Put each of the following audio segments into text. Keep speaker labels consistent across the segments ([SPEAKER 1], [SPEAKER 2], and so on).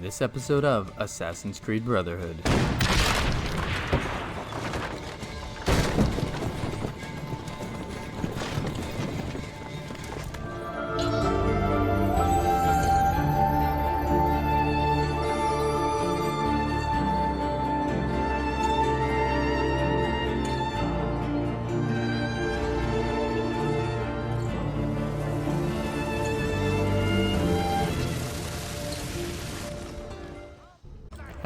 [SPEAKER 1] this episode of Assassin's Creed Brotherhood.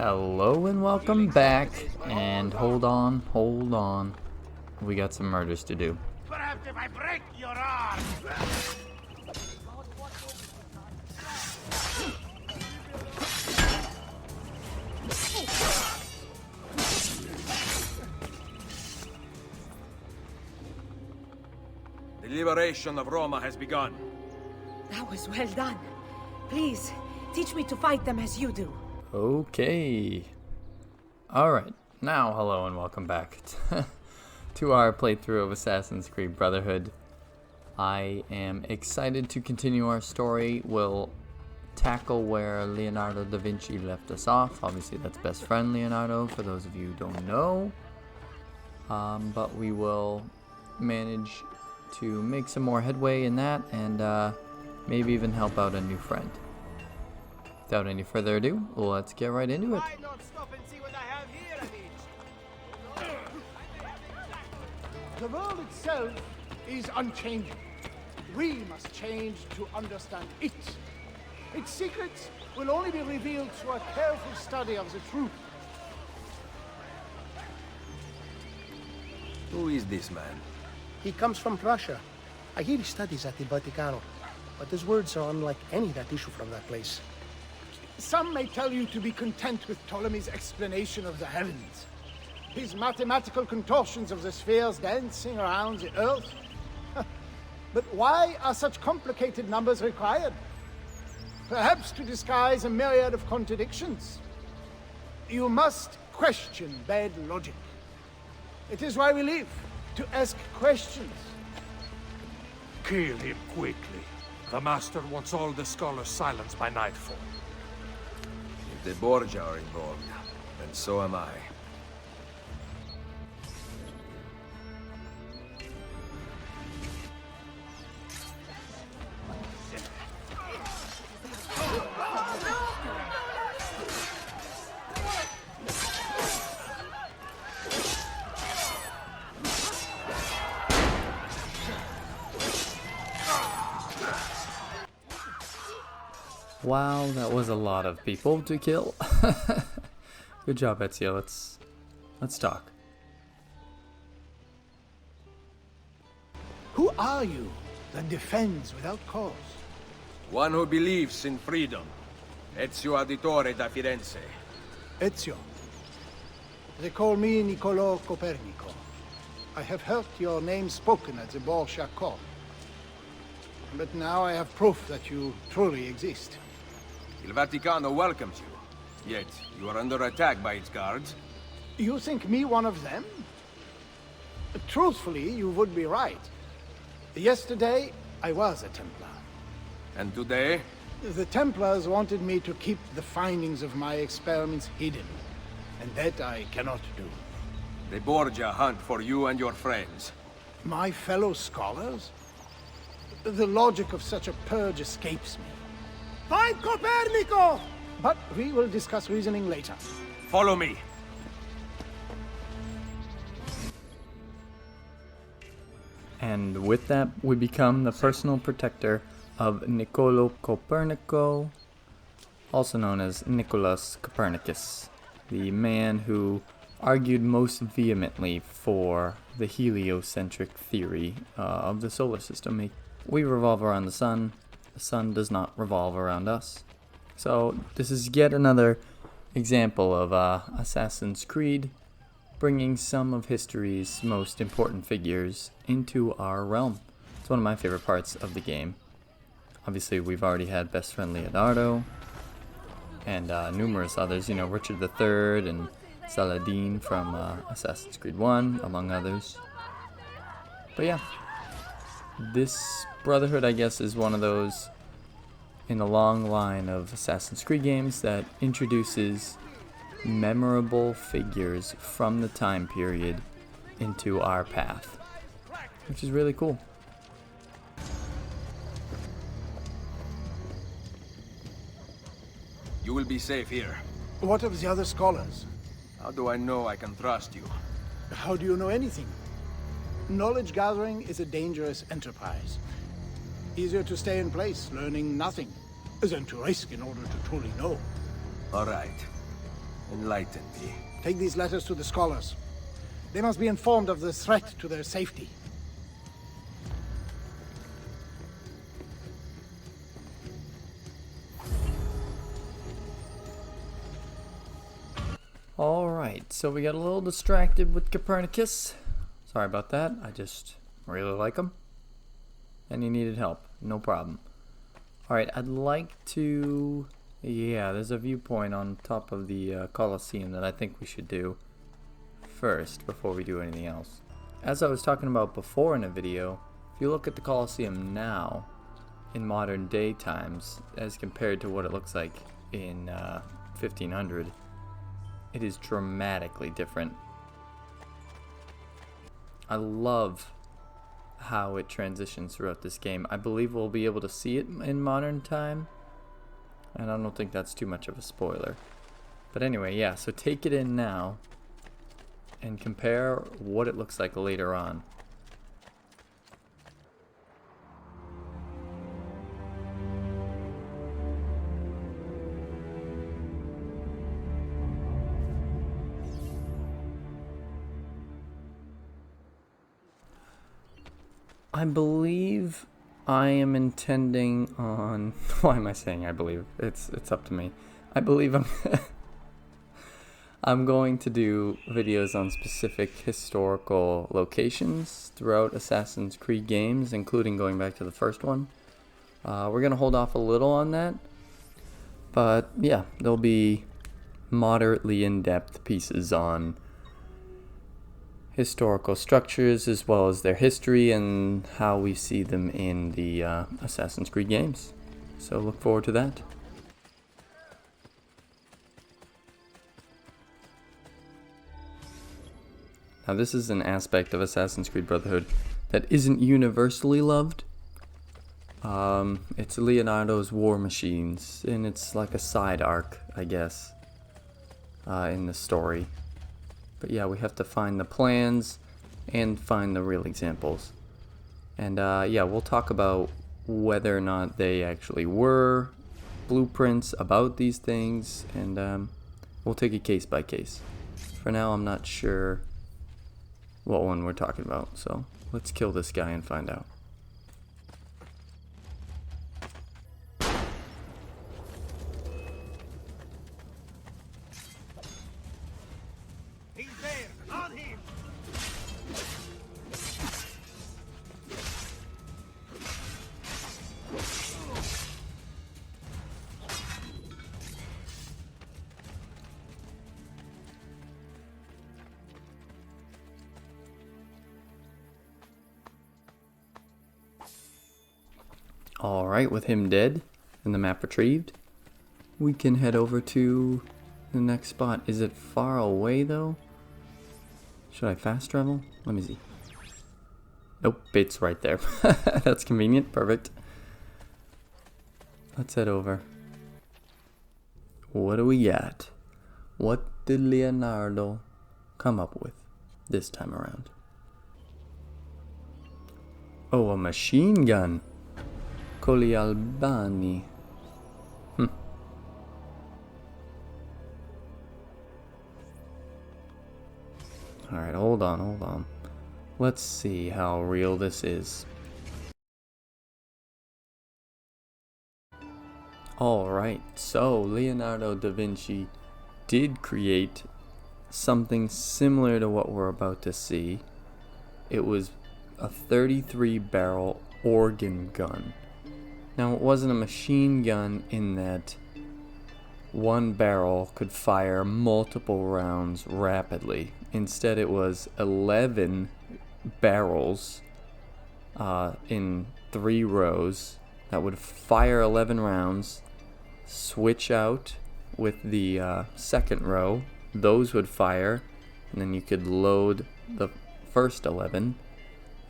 [SPEAKER 1] Hello and welcome back, and hold on. We got some murders to do.
[SPEAKER 2] Perhaps if I break your arm.
[SPEAKER 3] The liberation of Roma has begun.
[SPEAKER 4] That was well done. Please, teach me to fight them as you do.
[SPEAKER 1] Okay. Alright, now hello and welcome back to our playthrough of Assassin's Creed Brotherhood. I am excited to continue our story. We'll tackle where Leonardo da Vinci left us off. Obviously that's best friend Leonardo, for those of you who don't know. But we will manage to make some more headway in that, and maybe even help out a new friend. Without any further ado, let's get right into it.
[SPEAKER 2] Why not stop and see what I have here, Amici? The world itself is unchanging. We must change to understand it. Its secrets will only be revealed through a careful study of the truth.
[SPEAKER 3] Who is this man?
[SPEAKER 5] He comes from Prussia. I hear he studies at the Vaticano, but his words are unlike any that issue from that place.
[SPEAKER 2] Some may tell you to be content with Ptolemy's explanation of the heavens. His mathematical contortions of the spheres dancing around the earth. But why are such complicated numbers required? Perhaps to disguise a myriad of contradictions. You must question bad logic. It is why we live, to ask questions.
[SPEAKER 6] Kill him quickly. The Master wants all the scholars silenced by nightfall.
[SPEAKER 3] If the Borgia are involved, then so am I.
[SPEAKER 1] Wow, that was a lot of people to kill. Good job, Ezio. Let's talk.
[SPEAKER 2] Who are you that defends without cause?
[SPEAKER 3] One who believes in freedom. Ezio Auditore da Firenze.
[SPEAKER 2] Ezio. They call me Nicolaus Copernicus. I have heard your name spoken at the Borgia court. But now I have proof that you truly exist.
[SPEAKER 3] Il Vaticano welcomes you. Yet, you are under attack by its guards.
[SPEAKER 2] You think me one of them? Truthfully, you would be right. Yesterday, I was a Templar.
[SPEAKER 3] And today?
[SPEAKER 2] The Templars wanted me to keep the findings of my experiments hidden. And that I cannot do.
[SPEAKER 3] The Borgia hunt for you and your friends.
[SPEAKER 2] My fellow scholars? The logic of such a purge escapes me. Find Copernicus! But we will discuss reasoning later.
[SPEAKER 3] Follow me.
[SPEAKER 1] And with that, we become the personal protector of Nicolaus Copernicus, also known as Nicolaus Copernicus, the man who argued most vehemently for the heliocentric theory of the solar system. We revolve around the sun does not revolve around us. So this is yet another example of Assassin's Creed bringing some of history's most important figures into our realm. It's one of my favorite parts of the game. Obviously we've already had best friend Leonardo and numerous others, Richard III and Saladin from Assassin's Creed 1, among others. But yeah, this Brotherhood, I guess, is one of those in a long line of Assassin's Creed games that introduces memorable figures from the time period into our path, which is really cool.
[SPEAKER 3] You will be safe here.
[SPEAKER 2] What of the other scholars?
[SPEAKER 3] How do I know I can trust you?
[SPEAKER 2] How do you know anything? Knowledge gathering is a dangerous enterprise. Easier to stay in place, learning nothing, than to risk in order to truly know.
[SPEAKER 3] All right. Enlighten me.
[SPEAKER 2] Take these letters to the scholars. They must be informed of the threat to their safety.
[SPEAKER 1] Alright, so we got a little distracted with Copernicus. Sorry about that, I just really like him. And he needed help, no problem. Alright, I'd like to... Yeah, there's a viewpoint on top of the Colosseum that I think we should do first before we do anything else. As I was talking about before in a video, if you look at the Colosseum now, in modern day times, as compared to what it looks like in 1500, it is dramatically different. I love how it transitions throughout this game. I believe we'll be able to see it in modern time, and I don't think that's too much of a spoiler. But anyway, yeah, so take it in now and compare what it looks like later on. I believe I am intending on... Why am I saying I believe? It's up to me. I believe I'm going to do videos on specific historical locations throughout Assassin's Creed games, including going back to the first one. We're going to hold off a little on that. But yeah, there'll be moderately in-depth pieces on historical structures as well as their history and how we see them in the Assassin's Creed games. So look forward to that. Now this is an aspect of Assassin's Creed Brotherhood that isn't universally loved. It's Leonardo's War Machines, and it's like a side arc, I guess, in the story. But yeah, we have to find the plans and find the real examples. And yeah, we'll talk about whether or not they actually were blueprints about these things, and we'll take it case by case. For now, I'm not sure what one we're talking about, so let's kill this guy and find out. Alright, with him dead and the map retrieved, we can head over to the next spot. Is it far away though? Should I fast travel? Let me see. Nope, it's right there. That's convenient, perfect. Let's head over. What do we got? What did Leonardo come up with this time around? Oh, a machine gun. Coli Albani. Alright, hold on. Let's see how real this is. Alright, so Leonardo da Vinci did create something similar to what we're about to see. It was a 33-barrel organ gun. Now, it wasn't a machine gun in that one barrel could fire multiple rounds rapidly. Instead, it was 11 barrels in 3 rows that would fire 11 rounds, switch out with the second row. Those would fire, and then you could load the first 11,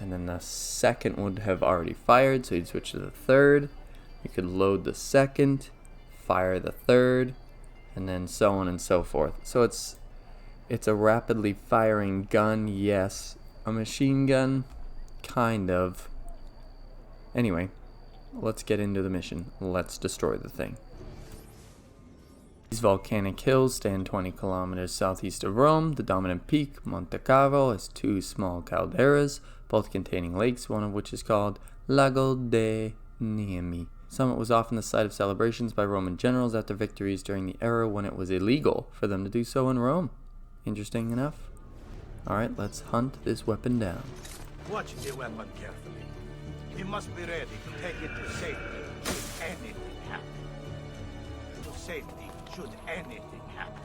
[SPEAKER 1] and then the second would have already fired, so you'd switch to the third. You could load the second, fire the third, and then so on and so forth. So it's a rapidly firing gun, yes. A machine gun, kind of. Anyway, let's get into the mission. Let's destroy the thing. These volcanic hills stand 20 kilometers southeast of Rome. The dominant peak, Monte Carlo, has two small calderas, both containing lakes, one of which is called Lago de Niemi. The summit was often the site of celebrations by Roman generals after victories during the era when it was illegal for them to do so in Rome. Interesting enough. Alright, let's hunt this weapon down.
[SPEAKER 7] Watch the weapon carefully. We must be ready to take it to safety should anything happen. To safety should anything happen.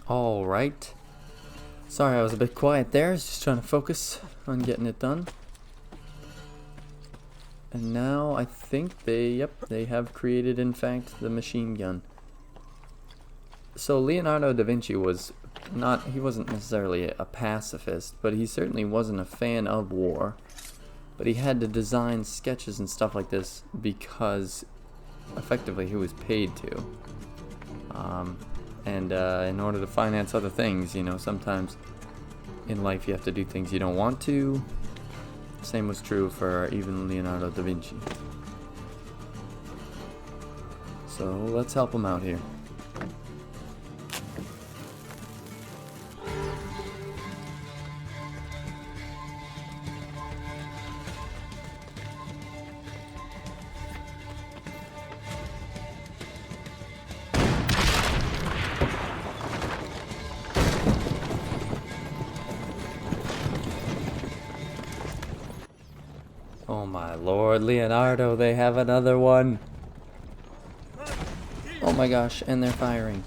[SPEAKER 1] Alright. Sorry I was a bit quiet there. I was just trying to focus on getting it done. And now I think they have created, in fact, the machine gun. So Leonardo da Vinci he wasn't necessarily a pacifist, but he certainly wasn't a fan of war. But he had to design sketches and stuff like this because effectively he was paid to. In order to finance other things, you know, sometimes in life you have to do things you don't want to. Same was true for even Leonardo da Vinci. So let's help him out here. Oh my lord, Leonardo, they have another one. Oh my gosh, and they're firing.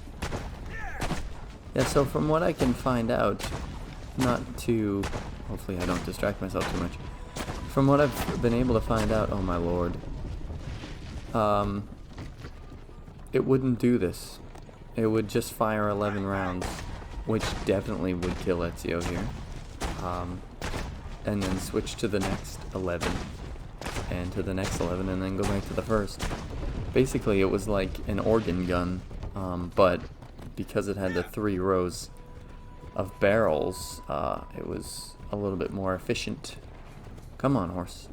[SPEAKER 1] Yeah, so from what I can find out, hopefully I don't distract myself too much. From what I've been able to find out, oh my lord, it wouldn't do this. It would just fire 11 rounds, which definitely would kill Ezio here. And then switch to the next 11, and to the next 11, and then go back to the first. Basically, it was like an organ gun, but because it had the 3 rows of barrels, it was a little bit more efficient. Come on, horse.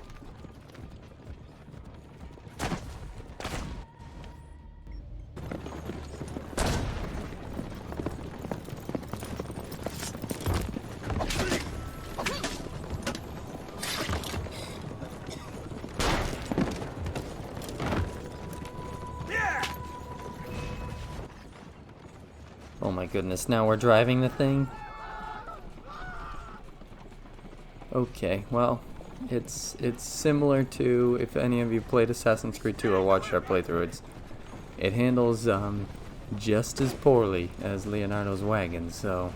[SPEAKER 1] Oh my goodness, now we're driving the thing? Okay, well, it's similar to, if any of you played Assassin's Creed 2 or watched our playthrough, it handles just as poorly as Leonardo's wagon, so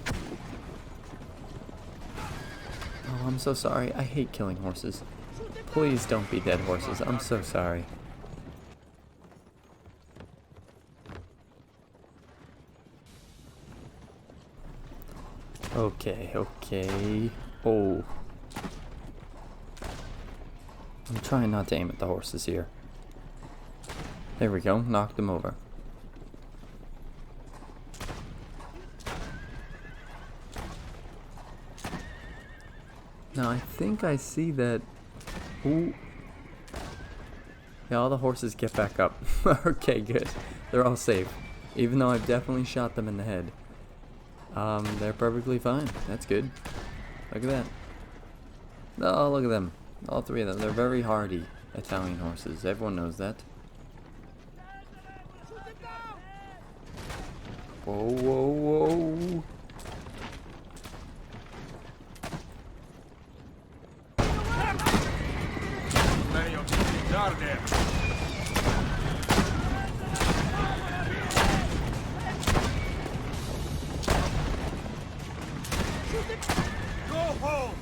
[SPEAKER 1] I'm so sorry. I hate killing horses. Please don't be dead horses. I'm so sorry. Okay, okay. Oh. I'm trying not to aim at the horses here. There we go. Knocked them over. Now I think I see that. Ooh. Yeah, all the horses get back up. Okay, good. They're all safe. Even though I've definitely shot them in the head. They're perfectly fine. That's good. Look at that. Oh, look at them. All three of them. They're very hardy Italian horses. Everyone knows that. Whoa, whoa, whoa.
[SPEAKER 3] Many of these things are there.
[SPEAKER 7] Go home!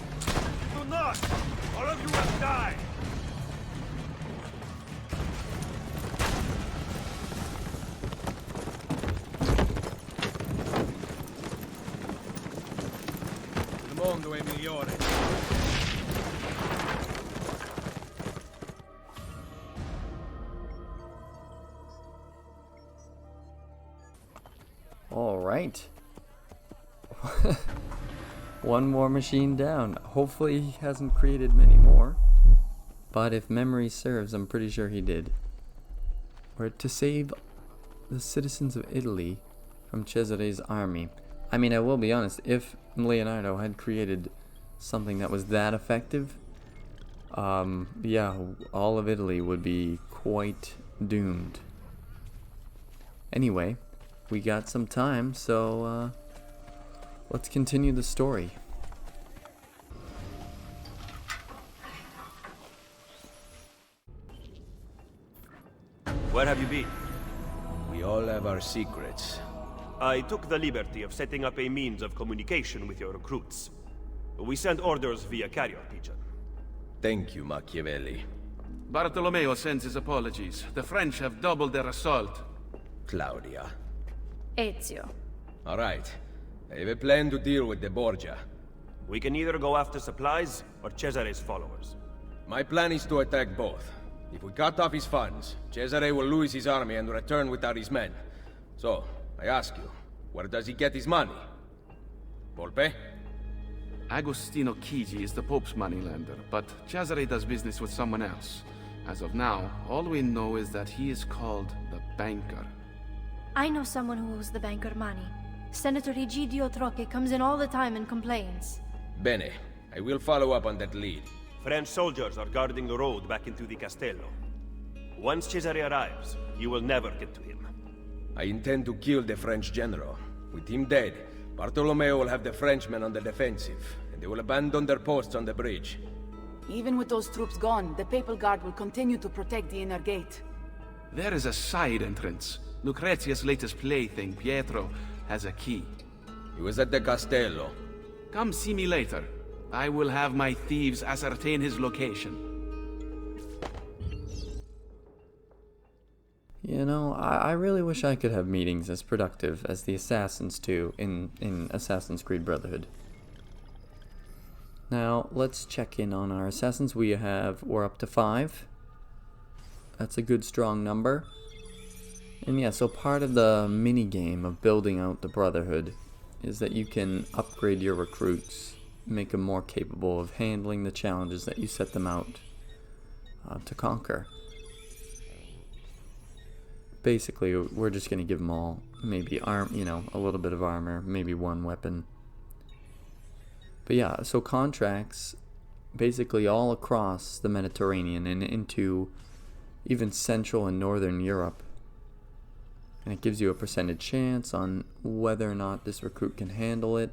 [SPEAKER 7] Do not! All of you will die!
[SPEAKER 3] Il mondo è migliore.
[SPEAKER 1] All right. One more machine down. Hopefully he hasn't created many more. But if memory serves, I'm pretty sure he did. We're to save the citizens of Italy from Cesare's army. I mean, I will be honest, if Leonardo had created something that was that effective, yeah, all of Italy would be quite doomed. Anyway, we got some time, so let's continue the story.
[SPEAKER 8] Where have you been?
[SPEAKER 3] We all have our secrets.
[SPEAKER 8] I took the liberty of setting up a means of communication with your recruits. We send orders via carrier pigeon.
[SPEAKER 3] Thank you, Machiavelli.
[SPEAKER 9] Bartolomeo sends his apologies. The French have doubled their assault.
[SPEAKER 3] Claudia.
[SPEAKER 4] Ezio.
[SPEAKER 3] All right. I have a plan to deal with the Borgia.
[SPEAKER 8] We can either go after supplies or Cesare's followers.
[SPEAKER 3] My plan is to attack both. If we cut off his funds, Cesare will lose his army and return without his men. So, I ask you, where does he get his money? Volpe?
[SPEAKER 9] Agostino Chigi is the Pope's moneylender, but Cesare does business with someone else. As of now, all we know is that he is called the Banker.
[SPEAKER 10] I know someone who owes the banker money. Senator Egidio Troche comes in all the time and complains.
[SPEAKER 3] Bene. I will follow up on that lead.
[SPEAKER 8] French soldiers are guarding the road back into the Castello. Once Cesare arrives, you will never get to him.
[SPEAKER 3] I intend to kill the French general. With him dead, Bartolomeo will have the Frenchmen on the defensive, and they will abandon their posts on the bridge.
[SPEAKER 11] Even with those troops gone, the Papal Guard will continue to protect the inner gate.
[SPEAKER 9] There is a side entrance. Lucrezia's latest plaything, Pietro, has a key.
[SPEAKER 3] He was at the Castello.
[SPEAKER 9] Come see me later. I will have my thieves ascertain his location.
[SPEAKER 1] You know, I really wish I could have meetings as productive as the assassins do in Assassin's Creed Brotherhood. Now, let's check in on our assassins. We're up to 5. That's a good strong number. And yeah, so part of the mini-game of building out the Brotherhood is that you can upgrade your recruits, make them more capable of handling the challenges that you set them out to conquer. Basically, we're just going to give them all maybe a little bit of armor, maybe one weapon. But yeah, so contracts basically all across the Mediterranean and into even Central and Northern Europe. And it gives you a percentage chance on whether or not this recruit can handle it.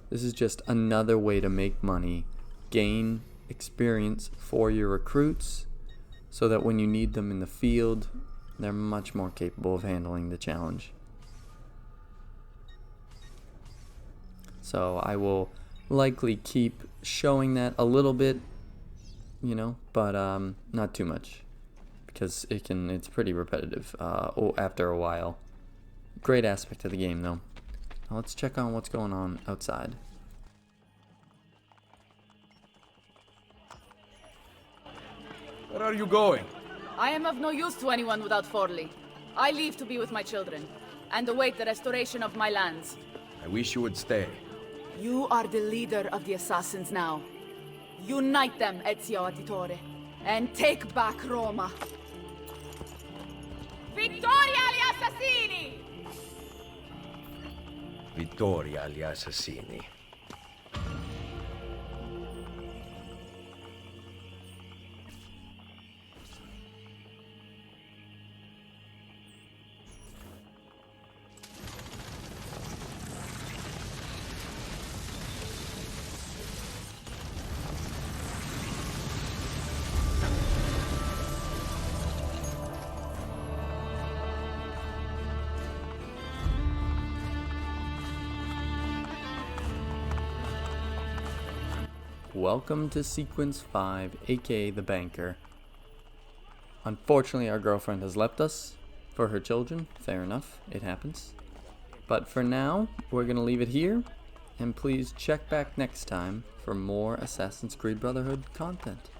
[SPEAKER 1] This is just another way to make money, gain experience for your recruits, so that when you need them in the field, they're much more capable of handling the challenge. So I will likely keep showing that a little bit, you know, but not too much, because it's pretty repetitive after a while. Great aspect of the game though. Now let's check on what's going on outside.
[SPEAKER 3] Where are you going?
[SPEAKER 11] I am of no use to anyone without Forli. I leave to be with my children, and await the restoration of my lands.
[SPEAKER 3] I wish you would stay.
[SPEAKER 11] You are the leader of the assassins now. Unite them, Ezio Auditore, and take back Roma. Vittoria agli assassini!
[SPEAKER 3] Vittoria agli assassini.
[SPEAKER 1] Welcome to Sequence 5, aka the Banker. Unfortunately, our girlfriend has left us for her children. Fair enough, it happens. But for now, we're going to leave it here. And please check back next time for more Assassin's Creed Brotherhood content.